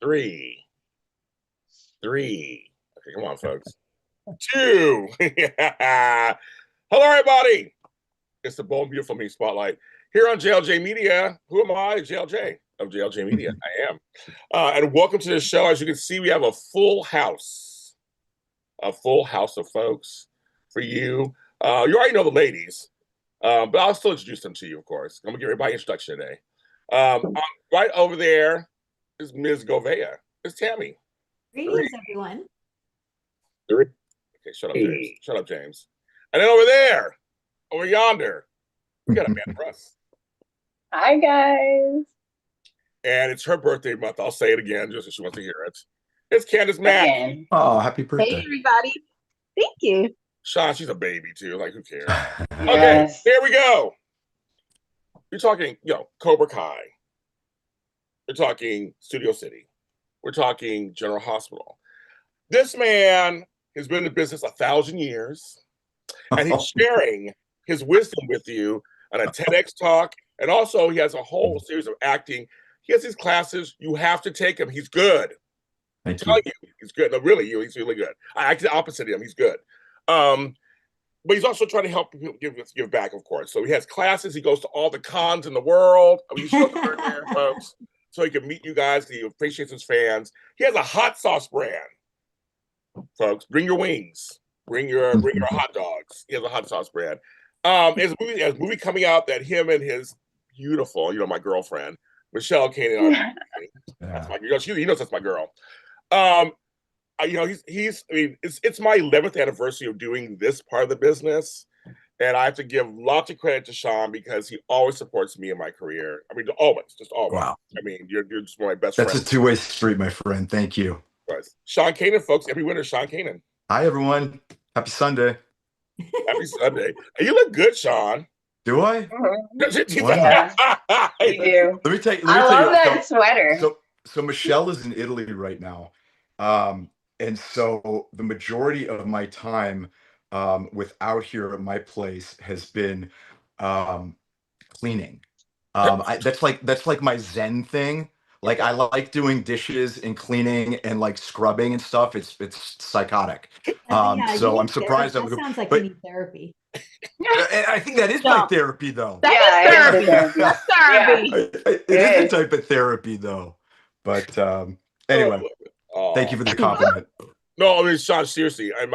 Three. Okay, come on, folks. Two. Yeah. Hello, everybody. It's the Bold and Beautiful Me Spotlight here on JLJ Media. Who am I? JLJ of JLJ Media. I am. And welcome to the show. As you can see, we have a full house of folks for you. You already know the ladies, but I'll still introduce them to you, of course. I'm going to give everybody an introduction today. Right over there is Ms. Govea. It's Tammy. Greetings, everyone. Okay, shut up, James. Shut up, James. And then over there, over yonder, we got Amanda Russ. Hi, guys. And it's her birthday month. I'll say it again just so she wants to hear it. It's Candace Mack. Oh, happy birthday. Hey, everybody. Thank you. Sean, she's a baby, too. Like, who cares? Yes. Okay, here we go. You're talking, Cobra Kai. We're talking Studio City. We're talking General Hospital. This man has been in business 1,000 years, and he's sharing his wisdom with you on a TEDx talk, and also he has a whole series of acting. He has these classes. You have to take him. He's good. I'm telling you, he's good. No, really, he's really good. I act the opposite of him. He's good. But he's also trying to help people give back, of course. So he has classes. He goes to all the cons in the world. You should go there, folks, so he can meet you guys. He appreciates his fans. He has a hot sauce brand. Folks, bring your wings, bring your hot dogs. He has a hot sauce brand. There's a movie coming out that him and his beautiful, my girlfriend, Sean Kanan. That's my girl. He knows that's my girl. It's my 11th anniversary of doing this part of the business, and I have to give lots of credit to Sean because he always supports me in my career. I mean, always. Wow. I mean, you're just one of my best friends. That's a two-way street, my friend. Thank you. Sean Kanan, folks. Every winter, Sean Kanan. Hi, everyone. Happy Sunday. Happy Sunday. You look good, Sean. Do I? Yeah, you do. Let me tell you. I love that sweater. So Michelle is in Italy right now. And so the majority of my time without here at my place has been cleaning. That's like my Zen thing. Like, I like doing dishes and cleaning and like scrubbing and stuff. It's psychotic. So I'm surprised. That sounds like you need therapy. I think that is my therapy, though. That is therapy. That's therapy. It is a type of therapy, though. But anyway, thank you for the compliment. No, I mean, Sean, seriously, and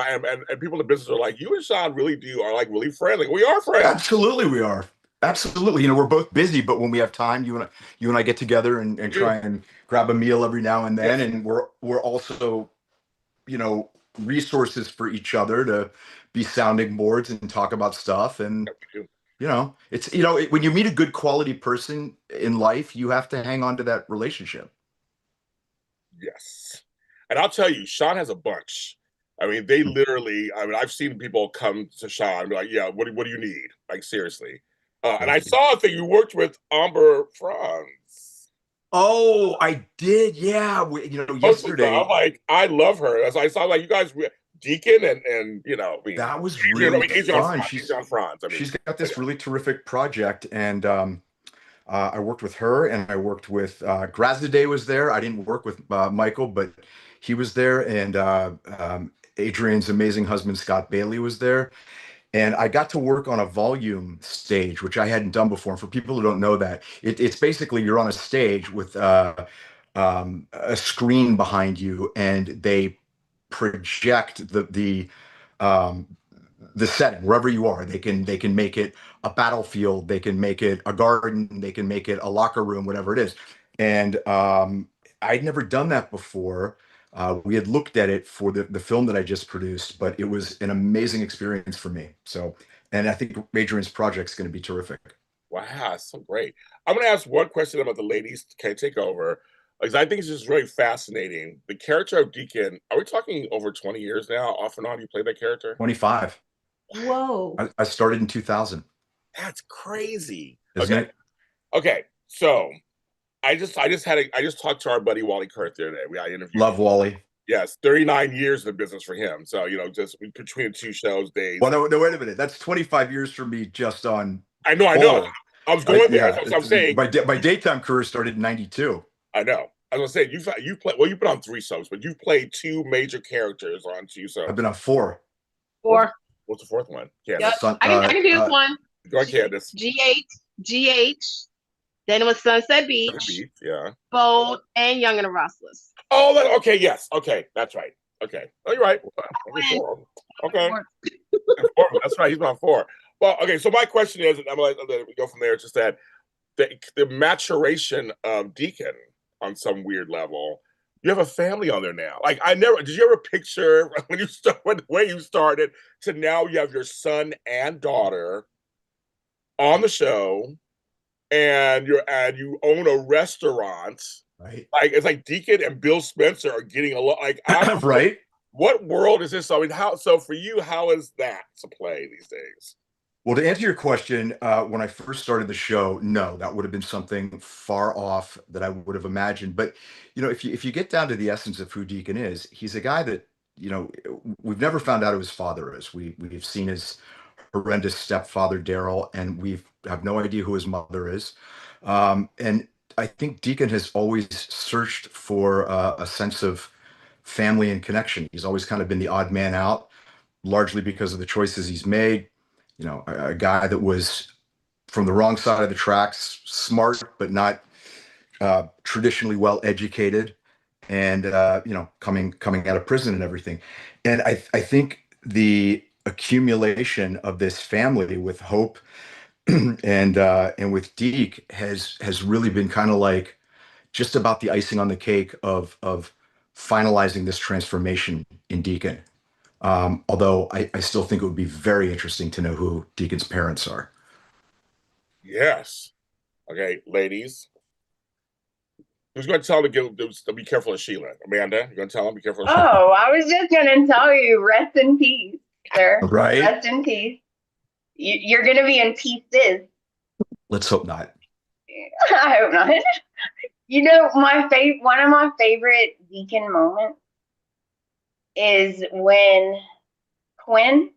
people in the business are like, you and Sean really are like really friendly. We are friends. Absolutely, we are. Absolutely. We're both busy, but when we have time, you and I get together and try and grab a meal every now and then. And we're also, resources for each other to be sounding boards and talk about stuff. And, it's, when you meet a good quality person in life, you have to hang on to that relationship. Yes. And I'll tell you, Sean has a bunch. I mean, they literally, I've seen people come to Sean and be like, yeah, what do you need? Like, seriously. And I saw a thing you worked with Amber Franz. Oh, I did. Yeah. Yesterday. I'm like, I love her. As I saw, like, you guys, Deacon and that was really fun. She's on Franz. She's got this really terrific project. And I worked with her and I worked with Grazade was there. I didn't work with Michael, but he was there. And Adrian's amazing husband, Scott Bailey, was there. And I got to work on a volume stage, which I hadn't done before. And for people who don't know that, it's basically you're on a stage with a screen behind you, and they project the setting wherever you are. They can make it a battlefield, they can make it a garden, they can make it a locker room, whatever it is. And I'd never done that before. We had looked at it for the film that I just produced, but it was an amazing experience for me. And I think Adrian's project is going to be terrific. Wow, so great. I'm going to ask one question about the ladies. Can I take over? Because I think it's just really fascinating. The character of Deacon, are we talking over 20 years now? Off and on, you played that character? 25. Whoa. I started in 2000. That's crazy. Isn't it? Okay, so I just talked to our buddy Wally Kurth the other day. I interviewed him. Wally. Yes, 39 years in the business for him. So, just between the two shows, days. Well, no, wait a minute. That's 25 years for me just on. I know. I was going there. That's what I'm saying. My daytime career started in 92. I know. I was gonna say you play. Well, you've been on 3 shows, but you've played 2 major characters on 2 shows. I've been on 4. What's the 4th one? Yep. Candace. I can do this one. Go on, Candace. GH. Then it was Sunset Beach, Yeah. Bold, and Young and the Restless. Oh, okay. Yes. Okay. That's right. Okay. Oh, you're right. Okay. That's right. He's on 4. Well, okay. So my question is, and I'm gonna let we go from there. It's just that the maturation of Deacon on some weird level. You have a family on there now. Like did you ever picture when you start the way you started to now you have your son and daughter on the show, and you own a restaurant. Right. Like it's like Deacon and Bill Spencer are getting a lot. Like right. What world is this? I mean, so for you, how is that to play these days? Well, to answer your question, when I first started the show, no, that would have been something far off that I would have imagined. But if you get down to the essence of who Deacon is, he's a guy that we've never found out who his father is. We've seen his horrendous stepfather Daryl, and we have no idea who his mother is. And I think Deacon has always searched for a sense of family and connection. He's always kind of been the odd man out, largely because of the choices he's made. A guy that was from the wrong side of the tracks, smart, but not traditionally well educated, and coming out of prison and everything. And I think the accumulation of this family with Hope and with Deke has really been kind of like just about the icing on the cake of finalizing this transformation in Deacon. Although I still think it would be very interesting to know who Deacon's parents are. Yes. Okay, ladies. Who's going to tell him to be careful of Sheila? Amanda, you're going to tell him to be careful of Sheila? Oh, I was just going to tell you, rest in peace, sir. Right? Rest in peace. You're going to be in pieces. Let's hope not. I hope not. One of my favorite Deacon moments is when Quinn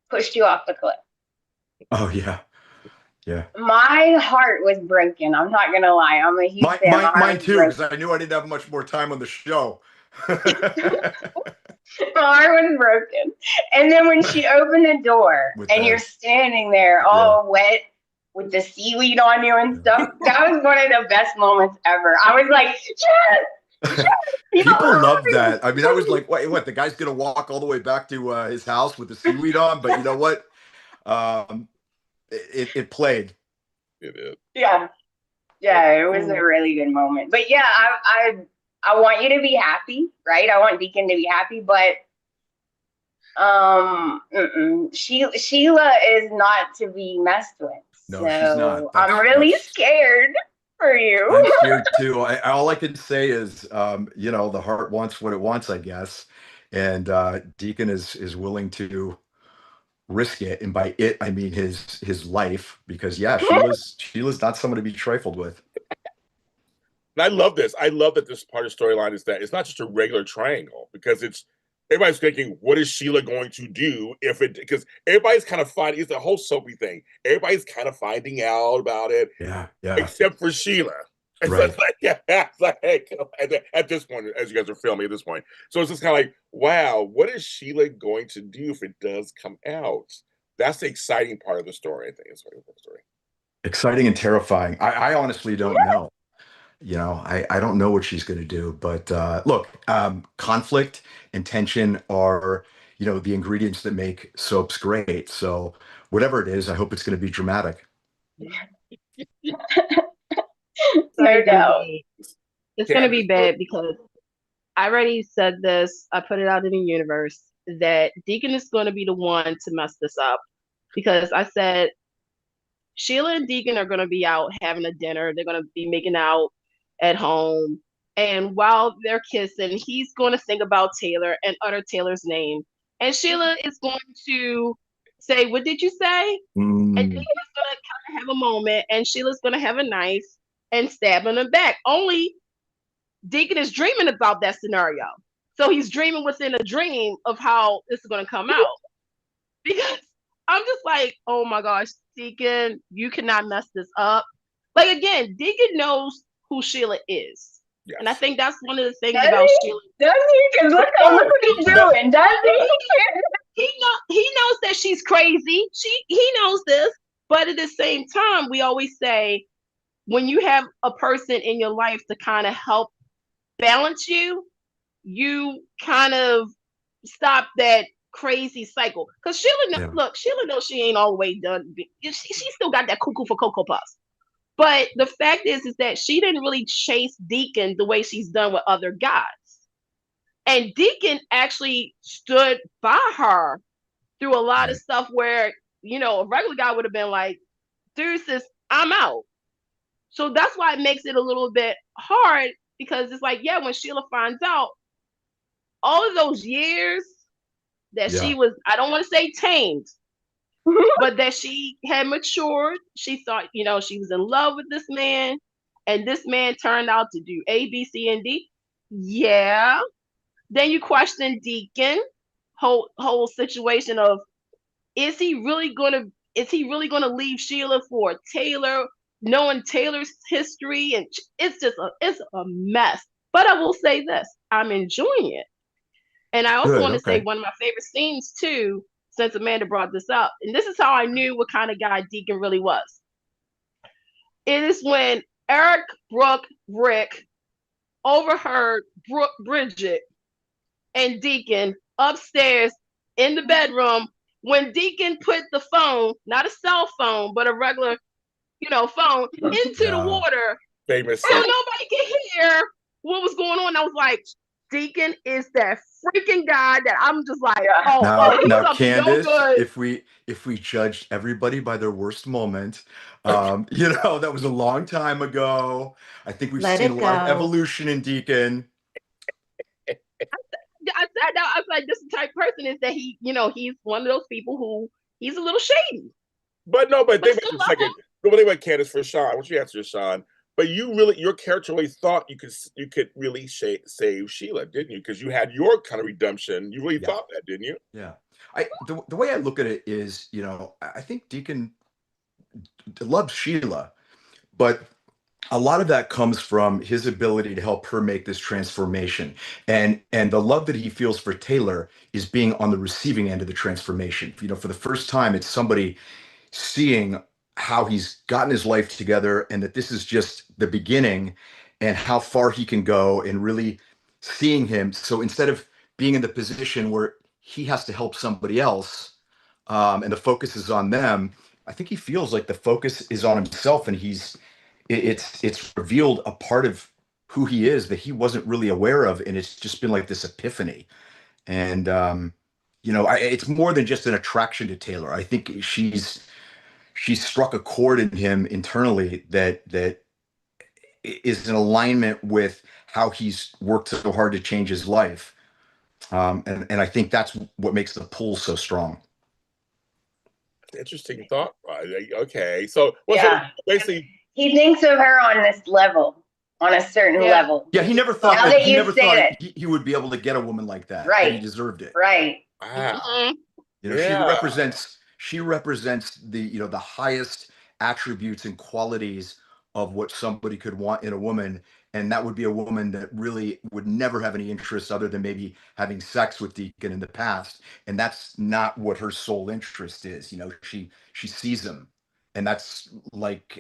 pushed you off the cliff. Oh yeah. Yeah. My heart was broken. I'm not gonna lie. I'm a huge fan. Mine too, because I knew I didn't have much more time on the show. My heart was broken. And then when she opened the door and you're standing there all wet with the seaweed on you and stuff, that was one of the best moments ever. I was like, yes! People love that. I mean, I was like, what? The guy's gonna walk all the way back to his house with the seaweed on? But you know what? It played. It did. Yeah, it was a really good moment. But yeah, I want you to be happy, right? I want Deacon to be happy, but Sheila is not to be messed with. No, so she's not. I'm really scared for you. I'm scared too. All I can say is, the heart wants what it wants, I guess, and Deacon is willing to risk it, and by it I mean his life, because Sheila's not someone to be trifled with. And I love this. I love that this part of the storyline is that it's not just a regular triangle, because everybody's thinking, what is Sheila going to do because everybody's kind of finding, it's the whole soapy thing. Everybody's kind of finding out about it. Yeah. Except for Sheila. Right. It's like, at this point, as you guys are filming at this point. So it's just kind of like, wow, what is Sheila going to do if it does come out? That's the exciting part of the story, I think. It's the story. Exciting and terrifying. I honestly don't know. I don't know what she's going to do, but look, conflict and tension are, the ingredients that make soaps great. So whatever it is, I hope it's going to be dramatic. No doubt. It's going to be bad, because I already said this. I put it out in the universe that Deacon is going to be the one to mess this up, because I said Sheila and Deacon are going to be out having a dinner. They're going to be making out at home. And while they're kissing, he's going to think about Taylor and utter Taylor's name. And Sheila is going to say, "What did you say?" And Deacon is going to kind of have a moment, and Sheila's going to have a knife and stab him in the back. Only Deacon is dreaming about that scenario. So he's dreaming within a dream of how this is going to come out. Because I'm just like, oh my gosh, Deacon, you cannot mess this up. Like, again, Deacon knows who Sheila is. Yes. And I think that's one of the things Does about he? Sheila. Does he? Because look what he's doing. Does he? He knows that she's crazy. He knows this, but at the same time, we always say when you have a person in your life to kind of help balance you, you kind of stop that crazy cycle. Because Sheila knows she ain't all the way done. She still got that cuckoo for Cocoa Puffs. But the fact is that she didn't really chase Deacon the way she's done with other guys. And Deacon actually stood by her through a lot of stuff where, a regular guy would have been like, deuces, I'm out. So that's why it makes it a little bit hard, because it's like, when Sheila finds out all of those years that she was, I don't want to say tamed, but that she had matured. She thought, she was in love with this man, and this man turned out to do A, B, C, and D. Yeah. Then you question Deacon, whole situation of, is he really gonna leave Sheila for Taylor, knowing Taylor's history? And it's a mess. But I will say this, I'm enjoying it. And I also want to say one of my favorite scenes too, since Amanda brought this up, and this is how I knew what kind of guy Deacon really was. It is when Eric, Brooke, Rick overheard Bridget and Deacon upstairs in the bedroom when Deacon put the phone, not a cell phone, but a regular, phone, into the water. Famous. So nobody could hear what was going on. I was like, Deacon is that freaking guy that I'm just like, now Candace, no if we judged everybody by their worst moment, that was a long time ago. I think we've seen a lot of evolution in Deacon. I was like, this type of person is that he's one of those people who he's a little shady. But think about it a second. Nobody about Candace for Sean. I want you to answer, Sean. But your character really thought you could really save Sheila, didn't you? Because you had your kind of redemption. You really thought that, didn't you? Yeah. The way I look at it is, I think Deacon loves Sheila, but a lot of that comes from his ability to help her make this transformation. And the love that he feels for Taylor is being on the receiving end of the transformation. For the first time, it's somebody seeing how he's gotten his life together and that this is just the beginning and how far he can go, and really seeing him. So instead of being in the position where he has to help somebody else, and the focus is on them, I think he feels like the focus is on himself, and it's revealed a part of who he is that he wasn't really aware of. And it's just been like this epiphany. And, it's more than just an attraction to Taylor. I think she's struck a chord in him internally that is in alignment with how he's worked so hard to change his life. And I think that's what makes the pull so strong. Interesting thought. Okay. So, so basically, he thinks of her on this level, on a certain level. Yeah, he never thought he would be able to get a woman like that. Right. That he deserved it. Right. Wow. She represents the highest attributes and qualities of what somebody could want in a woman. And that would be a woman that really would never have any interest other than maybe having sex with Deacon in the past. And that's not what her sole interest is. She sees him. And that's like,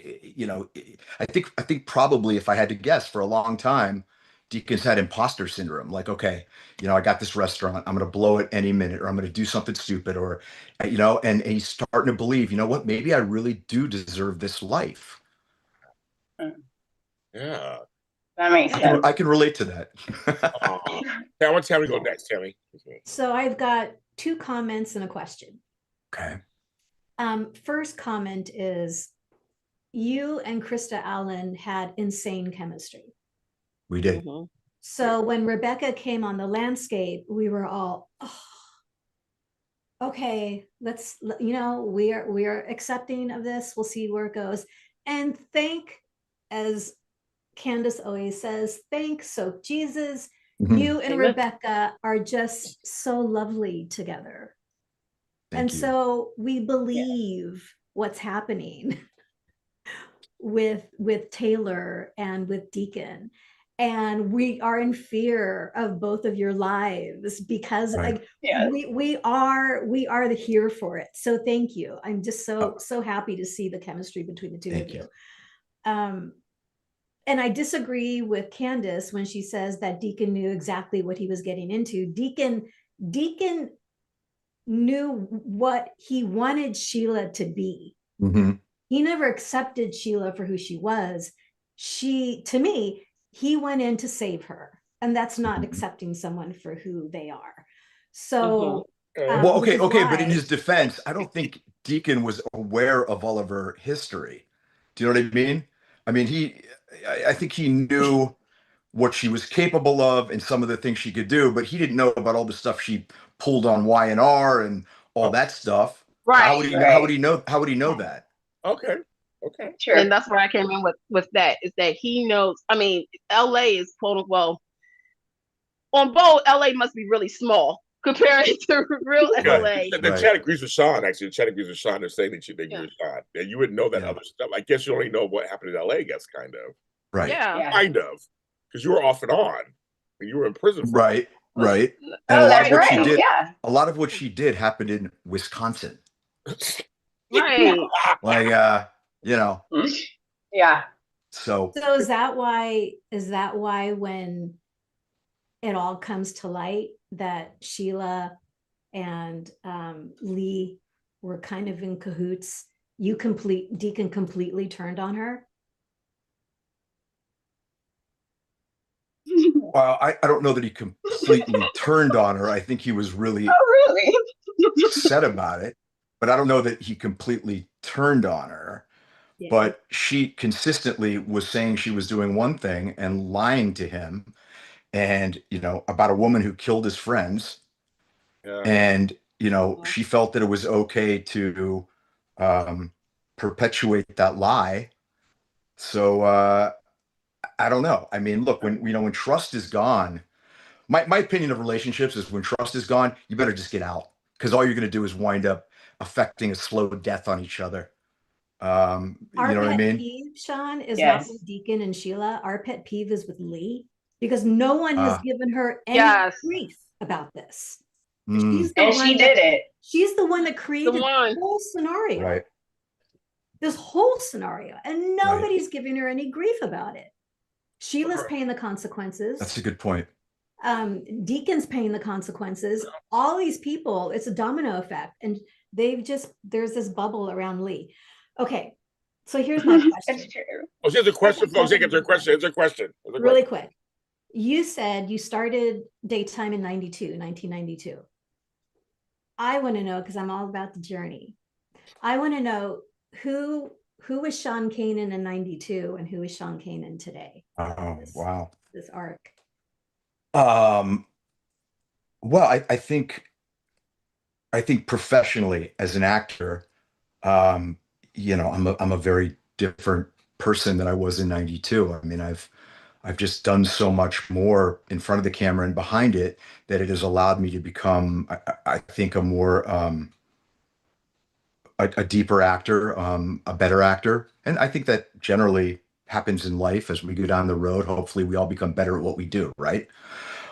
I think probably, if I had to guess, for a long time, Deacon's had imposter syndrome. Like, okay, I got this restaurant, I'm going to blow it any minute, or I'm going to do something stupid, or, and he's starting to believe, what, maybe I really do deserve this life. Yeah. That makes sense. I can relate to that. I want Tammy to go next, Tammy. So I've got 2 comments and a question. Okay. First comment is, you and Krista Allen had insane chemistry. We did. Mm-hmm. So when Rebecca came on the landscape, we were all, okay, let's, we are accepting of this. We'll see where it goes. And as Candace always says, so Jesus, you and Rebecca are just so lovely together. Thank you. So we believe what's happening with Taylor and with Deacon. and we are in fear of both of your lives because like we are here for it. So thank you. I'm just so happy to see the chemistry between the two of you. And I disagree with Candace when she says that Deacon knew exactly what he was getting into. Deacon knew what he wanted Sheila to be. He never accepted Sheila for who she was. To me, he went in to save her, and that's not accepting someone for who they are. So, well, okay, but in his defense, I don't think Deacon was aware of all of her history. Do you know what I mean? I mean, I think he knew what she was capable of and some of the things she could do, but he didn't know about all the stuff she pulled on Y&R and all that stuff. Right. How would he know that? Okay. Sure. And that's where I came in with that, is that he knows. I mean, LA is quote unquote, on both, LA must be really small compared to real LA. The chat agrees with Sean, actually. The chat agrees with Sean. They're saying that they agree with Sean. And you wouldn't know that other stuff. I guess you only know what happened in LA, I guess, kind of. Right. Yeah. Kind of. Because you were off and on. And you were in prison for Right. And a lot of what she did happened in Wisconsin. Right. Like Yeah. So is that why when it all comes to light that Sheila and Lee were kind of in cahoots, Deacon completely turned on her? Well, I don't know that he completely turned on her. I think he was really upset about it, but I don't know that he completely turned on her. Yeah. But she consistently was saying she was doing one thing and lying to him, and about a woman who killed his friends. Yeah. And she felt that it was okay to perpetuate that lie. So I don't know. I mean, look, when trust is gone, my opinion of relationships is when trust is gone, you better just get out, because all you're going to do is wind up affecting a slow death on each other. You know what I mean? Our pet peeve, Sean, is not with Deacon and Sheila. Our pet peeve is with Lee, because no one has given her any grief about this. She did it. She's the one that created the whole scenario. Right. This whole scenario, and nobody's giving her any grief about it. Sheila's paying the consequences. That's a good point. Deacon's paying the consequences. All these people, it's a domino effect, and there's this bubble around Lee. Okay, so here's my question. Oh, she has a question, folks. It's a question. Really quick. You said you started daytime in 1992. I want to know, because I'm all about the journey. I want to know who was Sean Kanan in 92 and who is Sean Kanan today? Wow. This arc. Well, I think professionally as an actor, I'm a very different person than I was in 92. I mean, I've just done so much more in front of the camera and behind it that it has allowed me to become, I think, a more a deeper actor, a better actor. And I think that generally happens in life as we go down the road. Hopefully we all become better at what we do, right?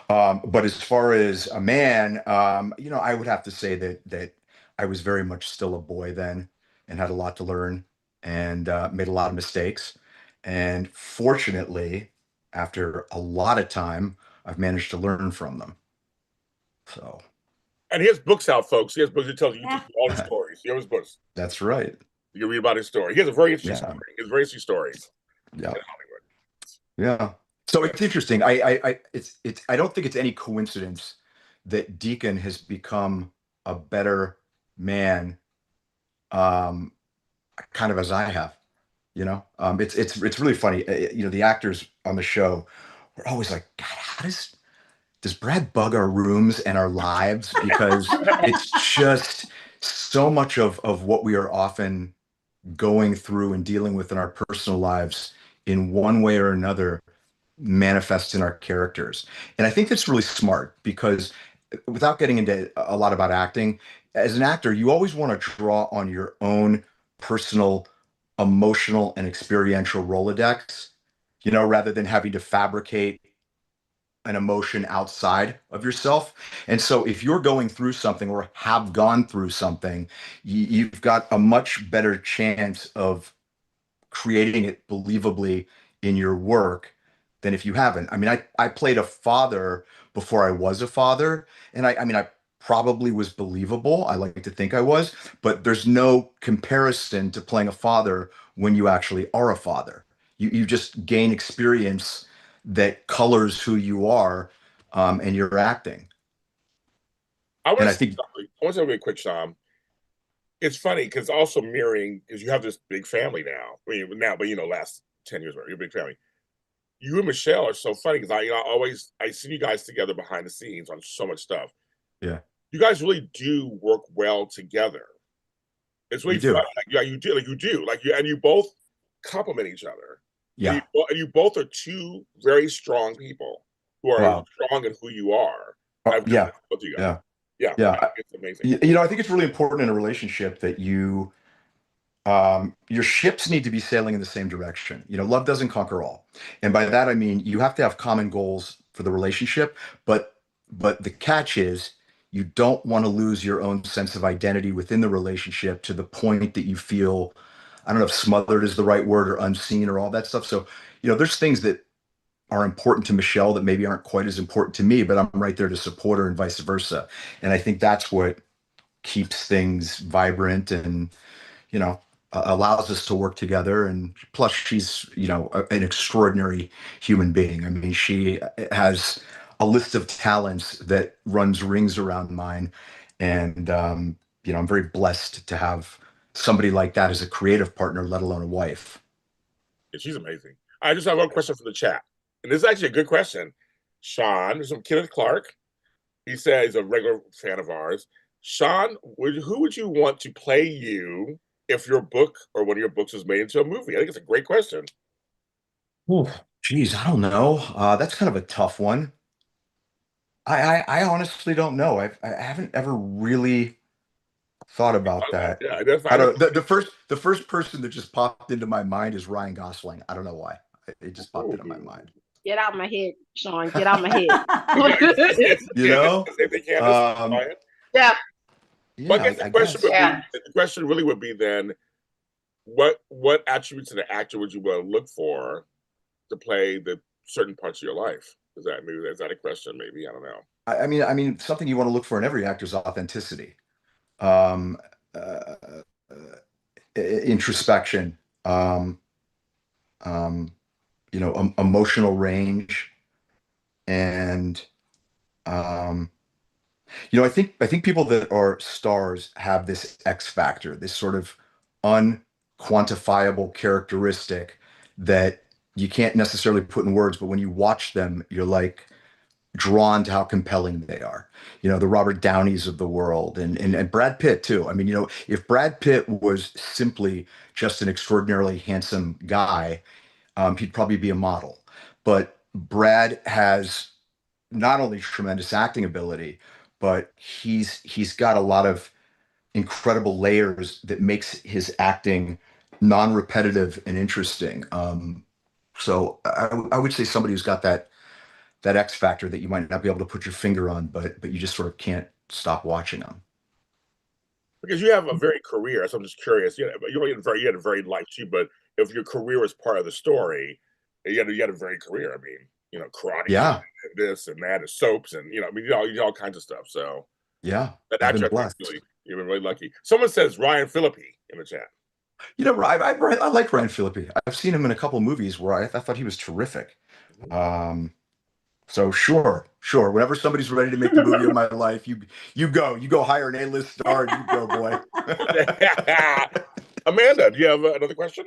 But as far as a man, I would have to say that I was very much still a boy then and had a lot to learn and made a lot of mistakes. And fortunately, after a lot of time, I've managed to learn from them. So. And he has books out, folks. He has books that tell you all his stories. He has books. That's right. You can read about his story. He has a very interesting story. He has very interesting stories. Yeah. Yeah. So it's interesting. I don't think it's any coincidence that Deacon has become a better man, kind of as I have. It's really funny. The actors on the show were always like, God, how does Brad bug our rooms and our lives? Because it's just so much of what we are often going through and dealing with in our personal lives in one way or another manifests in our characters. And I think that's really smart, because without getting into a lot about acting, as an actor, you always want to draw on your own personal, emotional, and experiential Rolodex, rather than having to fabricate an emotion outside of yourself. And so if you're going through something or have gone through something, you've got a much better chance of creating it believably in your work than if you haven't. I mean, I played a father before I was a father, and I mean, I probably was believable. I like to think I was, but there's no comparison to playing a father when you actually are a father. You just gain experience that colors who you are, and your acting. I want And to I say think, something. I want to say really quick, Sean. It's funny because also mirroring because you have this big family now. I mean, now, but last 10 years, you're a big family. You and Michelle are so funny because I see you guys together behind the scenes on so much stuff. yeah, You guys really do work well together. It's we really do. fun. Like, yeah, you do. Like you both complement each other. Yeah. And you both are two very strong people who are Wow. strong in who you are. I've just Yeah. both you guys. Yeah. Yeah, Yeah. it's amazing. I think it's really important in a relationship that your ships need to be sailing in the same direction. Love doesn't conquer all. And by that, I mean, you have to have common goals for the relationship, but the catch is you don't want to lose your own sense of identity within the relationship to the point that you feel, I don't know if smothered is the right word or unseen or all that stuff. So, there's things that are important to Michelle that maybe aren't quite as important to me, but I'm right there to support her and vice versa. And I think that's what keeps things vibrant and, you know, allows us to work together. And plus, she's, an extraordinary human being. I mean, she has a list of talents that runs rings around mine. And, I'm very blessed to have somebody like that as a creative partner, let alone a wife. Yeah, she's amazing. I just have one question from the chat. And this is actually a good question. Sean, there's from Kenneth Clark. He says he's a regular fan of ours. Sean, who would you want to play you if your book or one of your books was made into a movie? I think it's a great question. Oh, geez, I don't know. That's kind of a tough one. I honestly don't know. I haven't ever really thought about that. Yeah, that's I fine. don't. The first person that just popped into my mind is Ryan Gosling. I don't know why. It just popped into my mind. Get out my head, Sean. Get out my head. You know? If they can't Yeah. But I Yeah, guess I guess. the question really would be then, what attributes in an actor would you want to look for to play the certain parts of your life? Is that a question? Maybe I don't know. I mean, something you want to look for in every actor is authenticity, um, uh, introspection, um, um, emotional range, and um, I think people that are stars have this X factor, this sort of unquantifiable characteristic that you can't necessarily put in words, but when you watch them, you're like drawn to how compelling they are. The Robert Downeys of the world and Brad Pitt too. I mean, if Brad Pitt was simply just an extraordinarily handsome guy, he'd probably be a model. But Brad has not only tremendous acting ability, but he's got a lot of incredible layers that makes his acting non-repetitive and interesting. So I would say somebody who's got that X factor that you might not be able to put your finger on, but you just sort of can't stop watching them. Because you have a very career, so I'm just curious. You had a very life too, but if your career was part of the story, you had a very career. I mean, Karate Kid Yeah, and this and that, and soaps, and I mean, you do all kinds of stuff. So yeah, that I've been actually, blessed. you've been really lucky. Someone says Ryan Phillippe in the chat. I like Ryan Phillippe. I've seen him in a couple movies where I thought he was terrific. Um, so sure. Whenever somebody's ready to make the movie of my life, you go hire an A-list star and you go, boy. Amanda, do you have another question?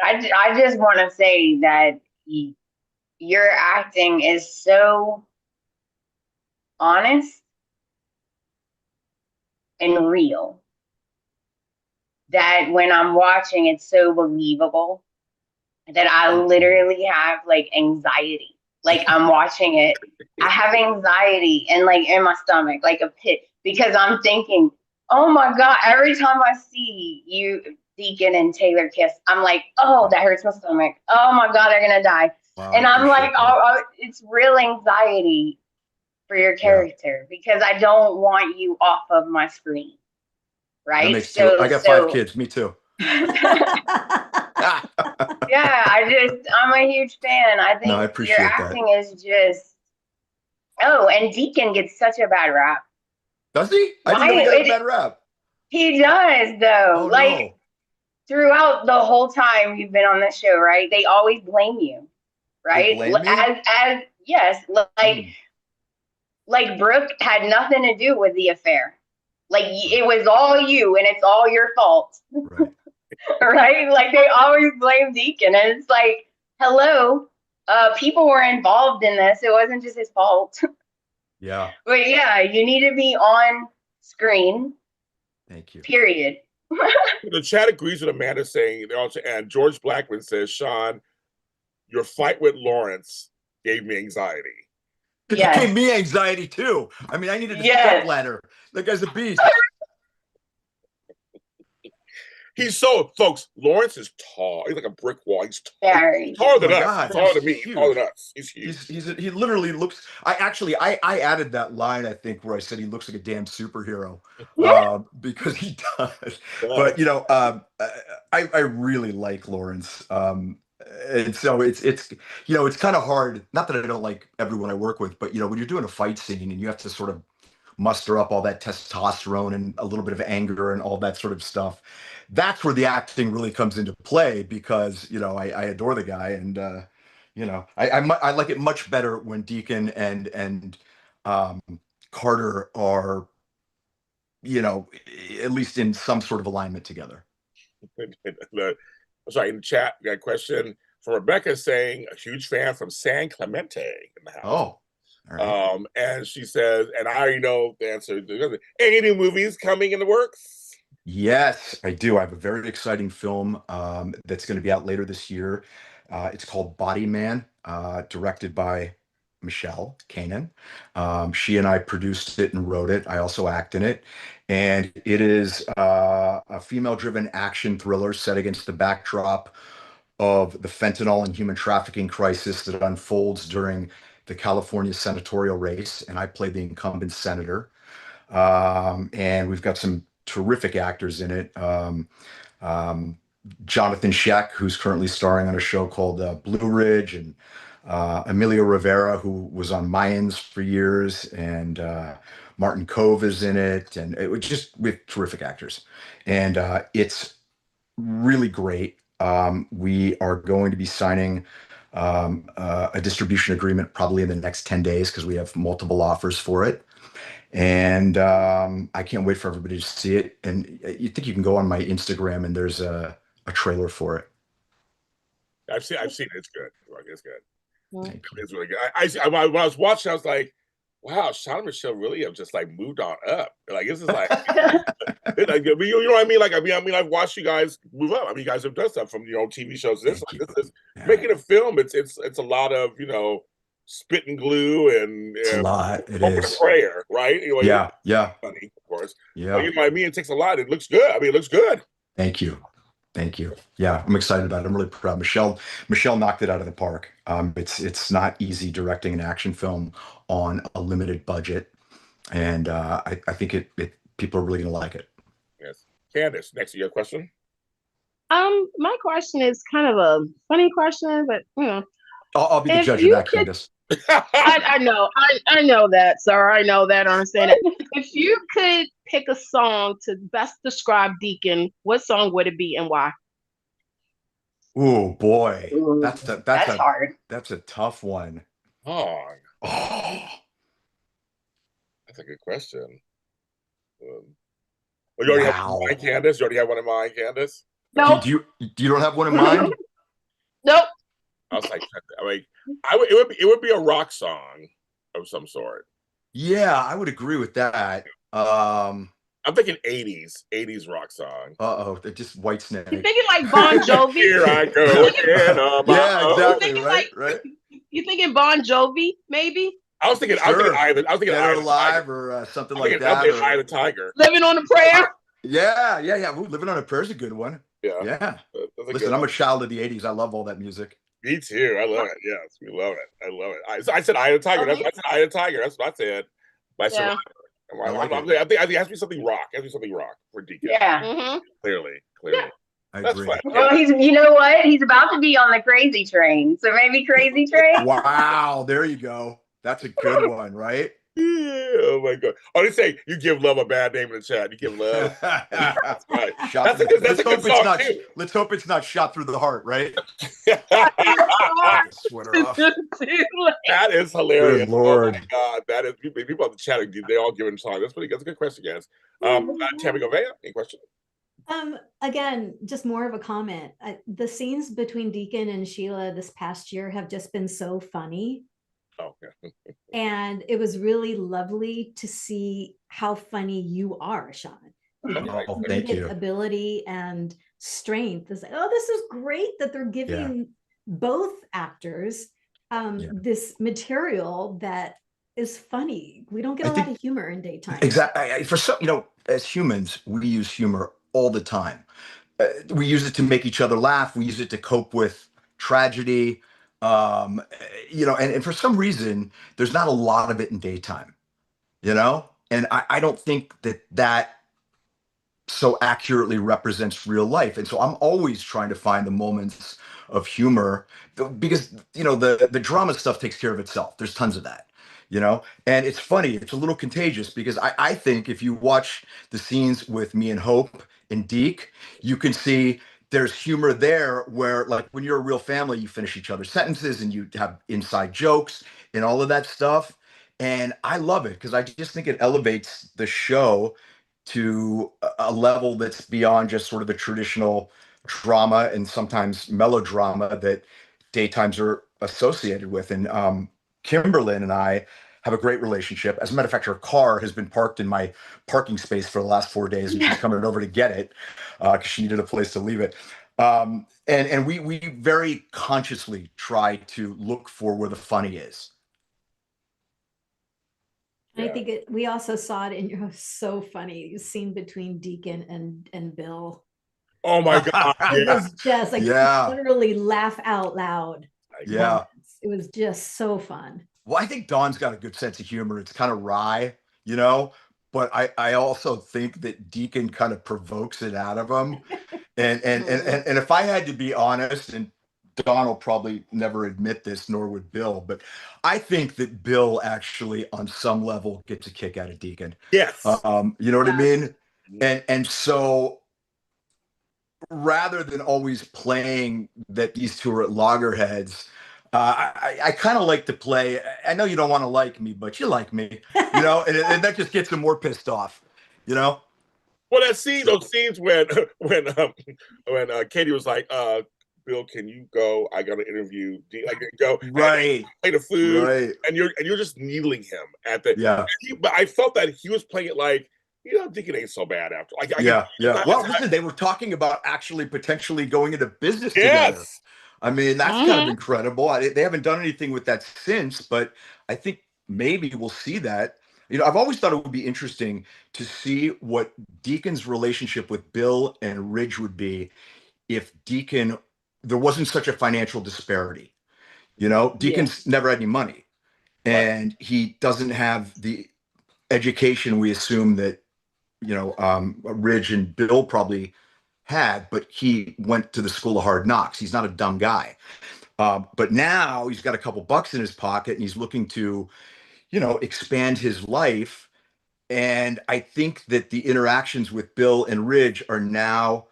I just want to say that your acting is so honest and real that when I'm watching, it's so believable that I literally have like anxiety. Like I'm watching it, I have anxiety and like in my stomach, like a pit, because I'm thinking, oh my God, every time I see you, Deacon and Taylor kiss, I'm like, oh, that hurts my stomach. Oh my God, they're gonna die. Wow, And I'm like, that. it's real anxiety for your character because I don't want you off of my screen. Right. That makes two. I got 5 kids. Me too. Yeah, I'm a huge fan. I think I your appreciate acting that. is just, oh, and Deacon gets such a bad rap. Does he? I didn't know he got a bad rap. He does, though. Oh, like, no. Throughout the whole time you've been on this show, right? They always blame you, right? They blame me? As yes, like Brooke had nothing to do with the affair. Like, it was all you, and it's all your fault. Right. Right? Like, they always blame Deacon, and it's like, hello, people were involved in this. It wasn't just his fault. Yeah. But yeah, you need to be on screen. Thank you. Period. The chat agrees with Amanda saying, and George Blackman says, Sean, your fight with Lawrence gave me anxiety. It gave me anxiety too. I mean, I needed a step ladder. That guy's a beast. He's folks, Lawrence is tall. He's like a brick wall. He's tall. He's taller than us. Taller than me. He's taller than us. He's huge. He literally looks. I added that line, I think, where I said he looks like a damn superhero, because he does. But I really like Lawrence, and so it's it's kind of hard. Not that I don't like everyone I work with, but when you're doing a fight scene and you have to sort of muster up all that testosterone and a little bit of anger and all that sort of stuff. That's where the acting really comes into play because, I adore the guy and, I like it much better when Deacon and Carter are, at least in some sort of alignment together. Sorry, in the chat, we got a question from Rebecca saying, a huge fan from San Clemente in the house. Oh. Right. And she says, and I already know the answer. Any new movies coming in the works? Yes, I do. I have a very exciting film that's going to be out later this year. It's called Body Man, directed by Sean Kanan. She and I produced it and wrote it. I also act in it. And it is a female-driven action thriller set against the backdrop of the fentanyl and human trafficking crisis that unfolds during the California senatorial race, and I played the incumbent senator. And we've got some terrific actors in it. Jonathan Sheck, who's currently starring on a show called Blue Ridge, and Emilio Rivera, who was on Mayans for years, and Martin Cove is in it, and it was just with terrific actors. And it's really great. We are going to be signing a distribution agreement probably in the next 10 days because we have multiple offers for it. And I can't wait for everybody to see it. And you think you can go on my Instagram and there's a trailer for it. I've seen it. It's good. It's good. Thank you. It's really good. When I was watching, I was like, wow, Sean and Michelle really have just like moved on up. Like, this is like, you know what I mean? I've watched you guys move up. I mean, you guys have done stuff from TV shows. This is making a film. It's a lot of spit and glue and it's a lot. It is prayer, right? Yeah. Funny, of course. Yeah. But you know what I mean? It takes a lot. It looks good. I mean, it looks good. Thank you. Yeah, I'm excited about it. I'm really proud. Michelle knocked it out of the park. It's not easy directing an action film on a limited budget, and I think people are really gonna like it. Yes, Candace, next to your question. My question is kind of a funny question, but I'll be the judge of that, Candace. I know that, sir. I know that. I understand it. If you could pick a song to best describe Deacon, what song would it be and why? Oh boy, that's hard. That's a tough one. Oh, that's a good question. You already have one in mind, Candace? You already have one in mind, Candace? No. You don't have one in mind? Nope. I was like, it would be a rock song of some sort. Yeah, I would agree with that. I'm thinking 80s rock song. They're just Whitesnake. You thinking like Bon Jovi? Here I go again. Yeah, exactly. Right. You thinking Bon Jovi, maybe? I was thinking Dead or Alive or something like that. Eye of the Tiger. Living on a Prayer. Yeah. Ooh, Living on a Prayer is a good one. Yeah. Listen, I'm a child of the 80s. I love all that music. Me too. I love it. Yes, we love it. I love it. I said Eye of the Tiger. That's what I said. Eye of the Tiger. That's what I said. By Survivor. I think it has to be something rock. It has to be something rock for Deacon. Yeah. Clearly. I That's agree. fun. Well, you know what? He's about to be on the Crazy Train. So maybe Crazy Train. Wow, there you go. That's a good one, right? Oh my god! Oh, they say you give love a bad name in the chat. You give love. That's right. That's a good song too. Let's hope it's not shot through the heart, right? Sweater off. That is hilarious. Good Lord. Oh my god, that is people on the chat. They all giving songs. That's a good question, guys. Tammy Govea, any question? Again, just more of a comment. The scenes between Deacon and Sheila this past year have just been so funny. Oh, yeah. And it was really lovely to see how funny you are, Sean. Thank you. Ability and strength. It's like, oh, this is great that they're giving both actors this material that is funny. We don't get a lot of humor in daytime. Exactly. For some, as humans, we use humor all the time. We use it to make each other laugh. We use it to cope with tragedy. And for some reason, there's not a lot of it in daytime, and I don't think that so accurately represents real life. And so I'm always trying to find the moments of humor because, the drama stuff takes care of itself. There's tons of that, and it's funny. It's a little contagious because I think if you watch the scenes with me and Hope and Deke, you can see there's humor there where, like, when you're a real family, you finish each other's sentences and you have inside jokes and all of that stuff. And I love it because I just think it elevates the show to a level that's beyond just sort of the traditional drama and sometimes melodrama that daytimes are associated with. And Kimberlyn and I have a great relationship. As a matter of fact, her car has been parked in my parking space for the last 4 days, and she's coming over to get it because she needed a place to leave it. And we very consciously try to look for where the funny is. I think we also saw it in your so funny scene between Deacon and Bill. Oh my god! It was just like literally laugh out loud. Yeah, it was just so fun. Well, I think Dawn's got a good sense of humor. It's kind of wry, but I also think that Deacon kind of provokes it out of him. And if I had to be honest, and Dawn will probably never admit this, nor would Bill, but I think that Bill actually, on some level, gets a kick out of Deacon. Yes. You know what I mean? And so rather than always playing that these two are at loggerheads, I kind of like to play, I know you don't want to like me, but you like me, and that just gets him more pissed off, Well, those scenes when Katie was like, Bill, can you go? I got an interview. I can go. Right. Play the food. Right. And you're just needling him at the. Yeah. But I felt that he was playing it like, Deacon ain't so bad after. Well, listen, they were talking about actually potentially going into business together. I mean, that's kind of incredible. They haven't done anything with that since, but I think maybe we'll see that. I've always thought it would be interesting to see what Deacon's relationship with Bill and Ridge would be if there wasn't such a financial disparity. Deacon's never had any money, and he doesn't have the education we assume that Ridge and Bill probably had, but he went to the school of hard knocks. He's not a dumb guy. But now he's got a couple bucks in his pocket and he's looking to, expand his life. And I think that the interactions with Bill and Ridge are now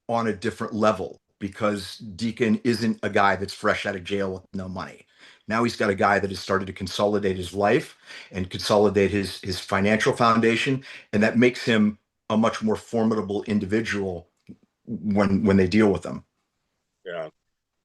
on a different level because Deacon isn't a guy that's fresh out of jail with no money. Now he's got a guy that has started to consolidate his life and consolidate his financial foundation. And that makes him a much more formidable individual when they deal with them. Yeah.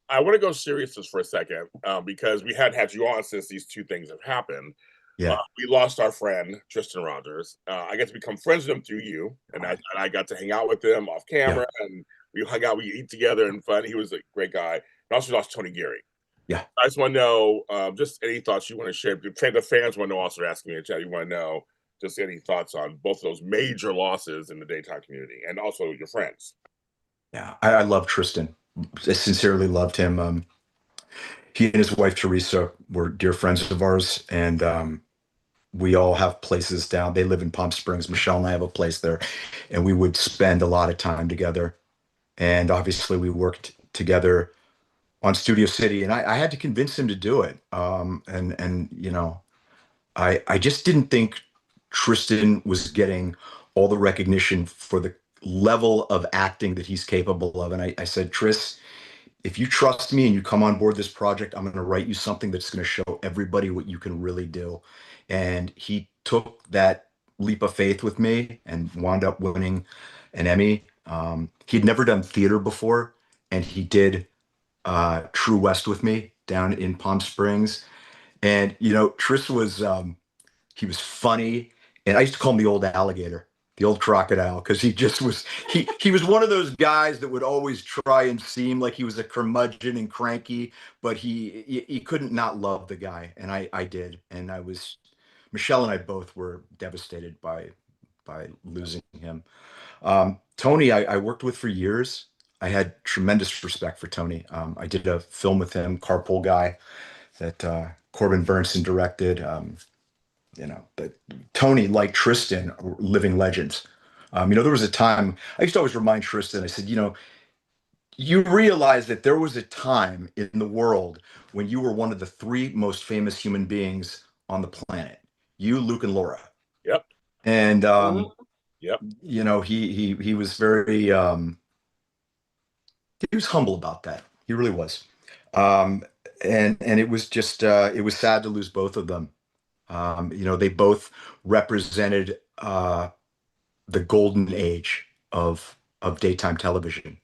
I want to go serious just for a second because we hadn't had you on since these two things have happened. Yeah. We lost our friend, Tristan Rogers. I got to become friends with him through you. And I got to hang out with him off camera and we hung out, we eat together and fun. He was a great guy. And also lost Tony Geary. Yeah. I just want to know, just any thoughts you want to share. The fans want to know, also asking me in chat, you want to know just any thoughts on both of those major losses in the daytime community and also your friends. Yeah, I love Tristan. I sincerely loved him. he and his wife Teresa were dear friends of ours, and we all have places down. They live in Palm Springs. Michelle and I have a place there, and we would spend a lot of time together. And obviously, we worked together on Studio City, and I had to convince him to do it. And you know, I just didn't think Tristan was getting all the recognition for the level of acting that he's capable of. And I said, Tris, if you trust me and you come on board this project, I'm going to write you something that's going to show everybody what you can really do. And he took that leap of faith with me and wound up winning an Emmy. He'd never done theater before, and he did True West with me down in Palm Springs. And you know, Tris was he was funny, and I used to call him the old alligator, the old crocodile, because he just was he was one of those guys that would always try and seem like he was a curmudgeon and cranky, but he couldn't not love the guy, and I did, and I was Michelle and I both were devastated by losing him. Tony, I worked with for years. I had tremendous respect for Tony. I did a film with him, Carpool Guy, that Corbin Burnson directed. You know, but Tony, like Tristan, are living legends. You know, there was a time I used to always remind Tristan, I said, you know, you realize that there was a time in the world when you were one of the three most famous human beings on the planet. You, Luke, and Laura. Yep. And yep. You know, he was very he was humble about that. He really was. And it was just it was sad to lose both of them. You know, they both represented the golden age of daytime television.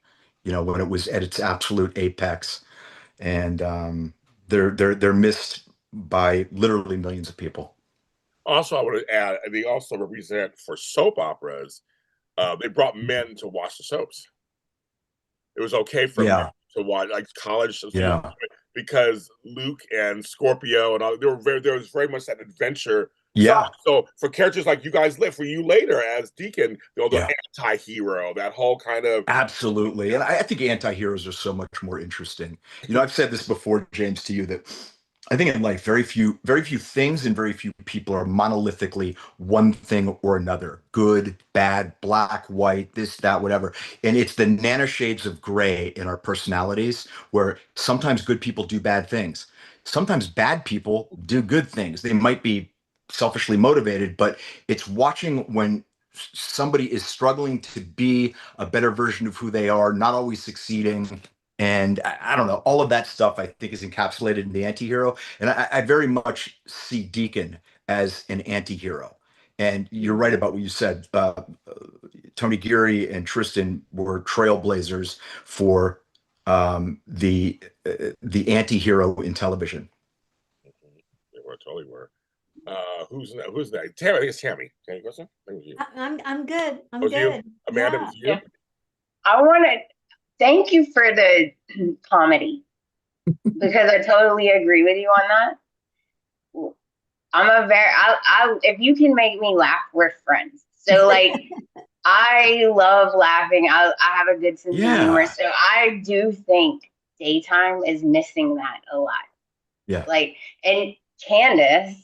You know, when it was at its absolute apex, and they're missed by literally millions of people. Also, I want to add, they also represent for soap operas. They brought men to watch the soaps. It was okay for men to watch, like college soaps, because Luke and Scorpio and all, there was very much that adventure. Yeah. So for characters like you guys live, for you later as Deacon, you know, the anti-hero, that whole kind of. Absolutely. And I think anti-heroes are so much more interesting. You know, I've said this before, James, to you, that I think in life, very few things and very few people are monolithically one thing or another. Good, bad, black, white, this, that, whatever. And it's the nanoshades of gray in our personalities where sometimes good people do bad things. Sometimes bad people do good things. They might be selfishly motivated, but it's watching when somebody is struggling to be a better version of who they are, not always succeeding. And I don't know, all of that stuff I think is encapsulated in the anti-hero. And I very much see Deacon as an anti-hero. And you're right about what you said. Tony Geary and Tristan were trailblazers for the anti-hero in television. They were, totally were. Who's that? Tammy, I think it's Tammy. Tammy, what's that? I'm good. I'm good. You? Amanda, was you? Yeah. I want to thank you for the comedy because I totally agree with you on that. I'm a very, if you can make me laugh, we're friends. So like, I love laughing. I have a good sense of humor. So I do think daytime is missing that a lot. Yeah. Like, and Candace,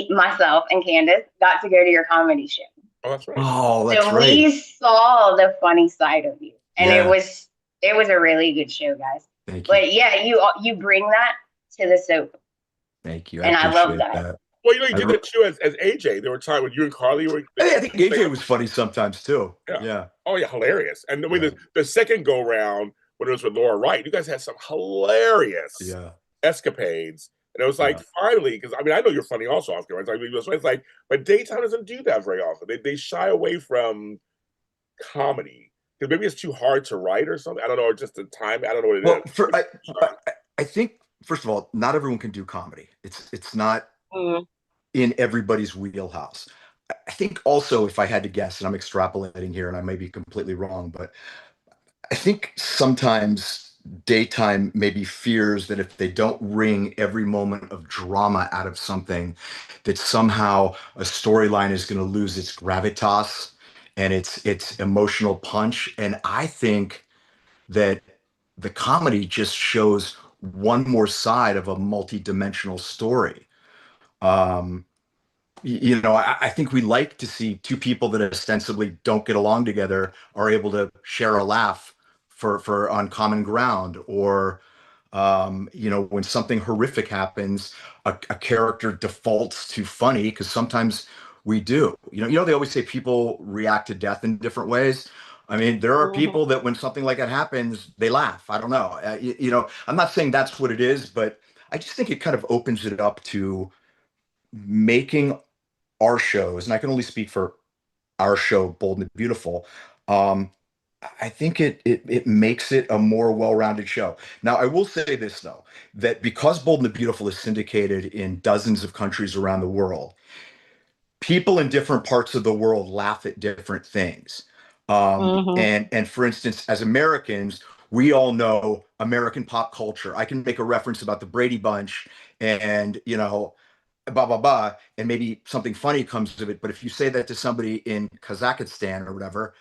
myself and Candace got to go to your comedy show. Oh, that's right. Oh, that's so right. We saw the funny side of you, and it was a really good show, guys. Thank you. But yeah, you bring that to the soap. Thank you. And I love that. Well, you know, you did that too as AJ. There were times when you and Carly were. I think AJ was funny sometimes too. Yeah. Oh yeah, hilarious. And I mean, the second go round when it was with Laura Wright, you guys had some hilarious escapades. And it was like, finally, because I mean, I know you're funny also off camera. It's like, but daytime doesn't do that very often. They shy away from comedy because maybe it's too hard to write or something. I don't know, or just the time. I don't know what it is. I think first of all, not everyone can do comedy. It's not in everybody's wheelhouse. I think also, if I had to guess, and I'm extrapolating here, and I may be completely wrong, but I think sometimes daytime maybe fears that if they don't wring every moment of drama out of something, that somehow a storyline is going to lose its gravitas and its emotional punch. And I think that the comedy just shows one more side of a multi-dimensional story. I think we like to see two people that ostensibly don't get along together are able to share a laugh for on common ground, or when something horrific happens, a character defaults to funny because sometimes we do. They always say people react to death in different ways. I mean, there are people that when something like that happens, they laugh. I don't know. I'm not saying that's what it is, but I just think it kind of opens it up to making our shows, and I can only speak for our show, Bold and Beautiful. I think it makes it a more well-rounded show. Now, I will say this though, that because Bold and the Beautiful is syndicated in dozens of countries around the world, people in different parts of the world laugh at different things. And for instance, as Americans, we all know American pop culture. I can make a reference about the Brady Bunch and blah blah blah, and maybe something funny comes of it. But if you say that to somebody in Kazakhstan or whatever,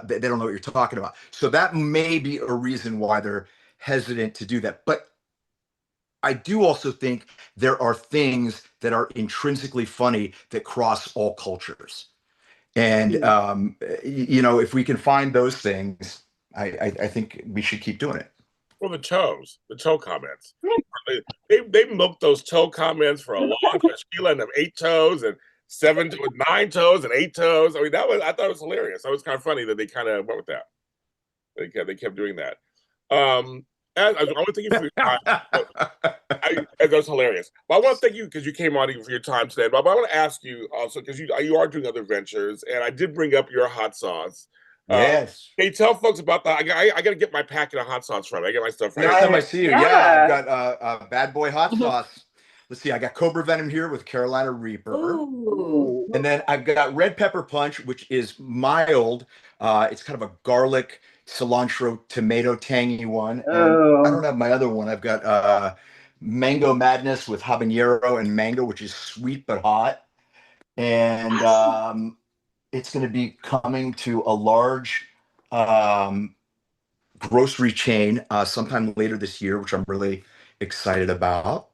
they don't know what you're talking about. So that may be a reason why they're hesitant to do that. But I do also think there are things that are intrinsically funny that cross all cultures. And if we can find those things, I think we should keep doing it. Well, the toe comments. They milked those toe comments for a long time. Sheila and them 8 toes and 9 toes and 8 toes. I mean, I thought it was hilarious. So it was kind of funny that they kind of went with that. They kept doing that. I want to thank you for your time. That was hilarious. But I want to thank you because you came on for your time today. But I want to ask you also, because you are doing other ventures, and I did bring up your hot sauce. Yes. Can you tell folks about that? I got to get my packet of hot sauce from it. I get my stuff right. Next time I see you, I've got Bad Boy hot sauce. Let's see, I got Cobra Venom here with Carolina Reaper. Ooh. And then I've got Red Pepper Punch, which is mild. It's kind of a garlic, cilantro, tomato tangy one. And I don't have my other one. I've got Mango Madness with habanero and mango, which is sweet but hot. And it's going to be coming to a large grocery chain sometime later this year, which I'm really excited about.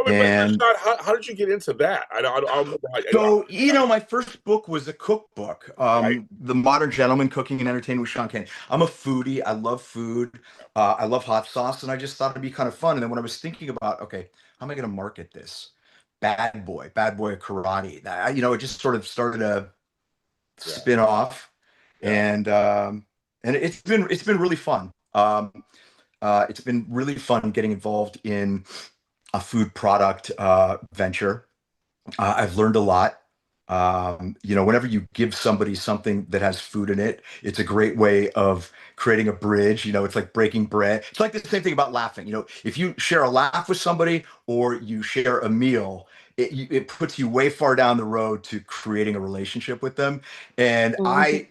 And how did you get into that? My first book was a cookbook, The Modern Gentleman, Cooking and Entertaining with Sean Kanan. I'm a foodie. I love food. I love hot sauce, and I just thought it'd be kind of fun. And then when I was thinking about, okay, how am I going to market this? Bad Boy Karate. It just sort of started a spin off, and it's been really fun. It's been really fun getting involved in a food product venture. I've learned a lot. Whenever you give somebody something that has food in it, it's a great way of creating a bridge. It's like breaking bread. It's like the same thing about laughing. If you share a laugh with somebody or you share a meal, it puts you way far down the road to creating a relationship with them. And I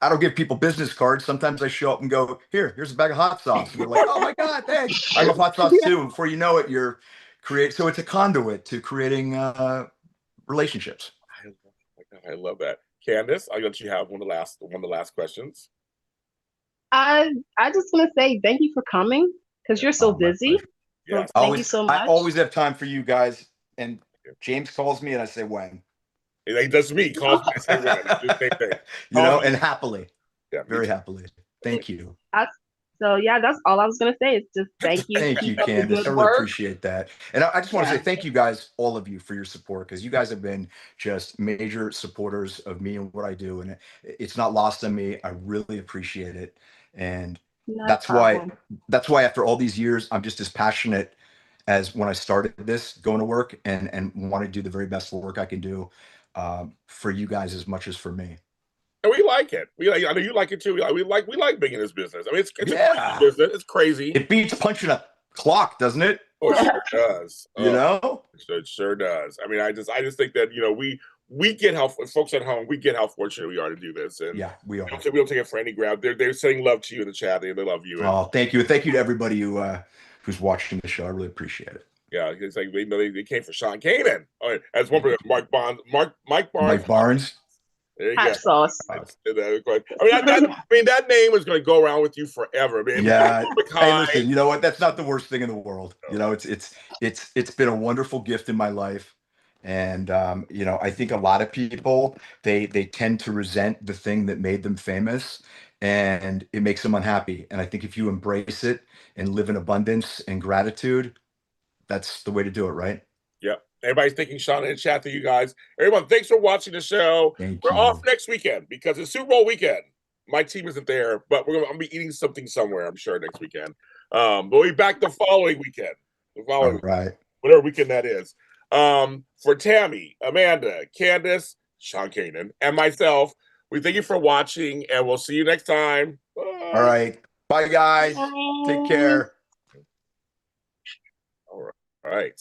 don't give people business cards. Sometimes I show up and go, here's a bag of hot sauce. And they're like, oh my God, thanks. I love hot sauce too. And before you know it, so it's a conduit to creating relationships. I love that. Candace, I'll let you have one of the last questions. I just want to say thank you for coming because you're so busy. Yeah. Thank you so much. I always have time for you guys. And James calls me and I say when. He does me. Calls me and say when. Do the same thing. And happily. Yeah, very happily. Thank you. That's all I was going to say. It's just thank you. Thank you, Candace. I really appreciate that. And I just want to say thank you guys, all of you, for your support, because you guys have been just major supporters of me and what I do. And it's not lost on me. I really appreciate it. And that's why after all these years, I'm just as passionate as when I started this, going to work and want to do the very best work I can do for you guys as much as for me. And we like it. I know you like it too. We like being in this business. I mean, it's a crazy business. It's crazy. It beats punching a clock, doesn't it? Oh, it sure does. It sure does. I mean, I just think that we get how folks at home, we get how fortunate we are to do this. And we are. We don't take it for any ground. They're saying love to you in the chat. They love you. Thank you. Thank you to everybody who's watching the show. I really appreciate it. Yeah, it's like they came for Sean Kanan. As one person, Mike Barnes. Mike Barnes. There you Hot go. sauce. I mean, that name is going to go around with you forever, man. Yeah. Hey, listen, you know what? That's not the worst thing in the world. You know, it's been a wonderful gift in my life. And you know, I think a lot of people they tend to resent the thing that made them famous, and it makes them unhappy. And I think if you embrace it and live in abundance and gratitude, that's the way to do it, right? Yep. Everybody's thinking Sean in the chat to you guys. Everyone, thanks for watching the show. We're off next weekend because it's Super Bowl weekend. My team isn't there, but I'm be eating something somewhere, I'm sure, next weekend. But we'll be back the following weekend. Right. Whatever weekend that is. For Tammy, Amanda, Candace, Sean Kanan, and myself, we thank you for watching, and we'll see you next time. Bye. All right. Bye, guys. Bye. Take care. All right.